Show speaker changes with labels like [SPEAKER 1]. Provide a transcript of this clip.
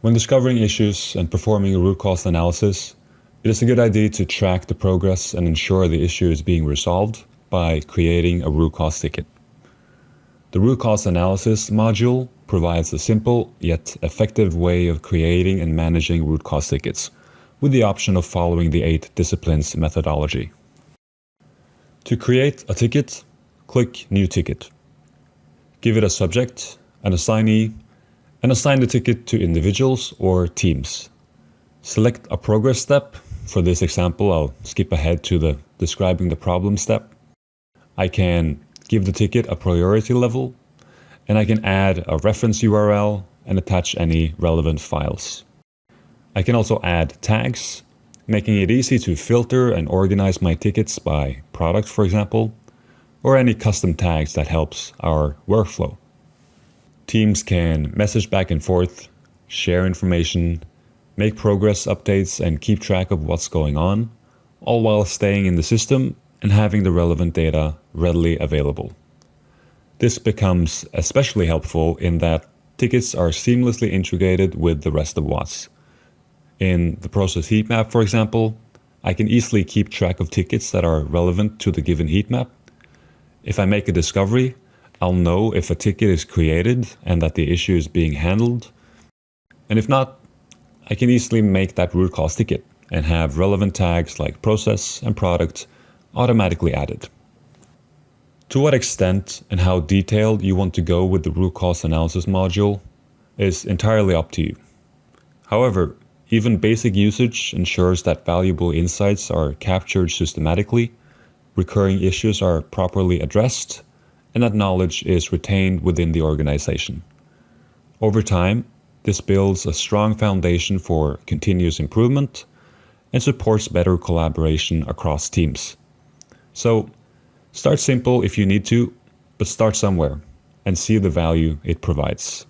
[SPEAKER 1] When discovering issues and performing a root cause analysis, it is a good idea to track the progress and ensure the issue is being resolved by creating a root cause ticket. The root cause analysis module provides a simple yet effective way of creating and managing root cause tickets, with the option of following the 8 disciplines methodology. To create a ticket, click New Ticket. Give it a subject, an assignee, and assign the ticket to individuals or teams. Select a progress step. For this example, I'll skip ahead to the describing the problem step. I can give the ticket a priority level, and I can add a reference URL and attach any relevant files. I can also add tags, making it easy to filter and organize my tickets by product, for example, or any custom tags that helps our workflow. Teams can message back and forth, share information, make progress updates, and keep track of what's going on, all while staying in the system and having the relevant data readily available. This becomes especially helpful in that tickets are seamlessly integrated with the rest of WATS. In the process Heatmap, for example, I can easily keep track of tickets that are relevant to the given heatmap. If I make a discovery, I'll know if a ticket is created and that the issue is being handled. And if not, I can easily make that root cause ticket and have relevant tags like process and product automatically added. To what extent and how detailed you want to go with the root cause analysis module is entirely up to you. However, even basic usage ensures that valuable insights are captured systematically, recurring issues are properly addressed, and that knowledge is retained within the organization. Over time, this builds a strong foundation for continuous improvement and supports better collaboration across teams. So, start simple if you need to, but start somewhere and see the value it provides.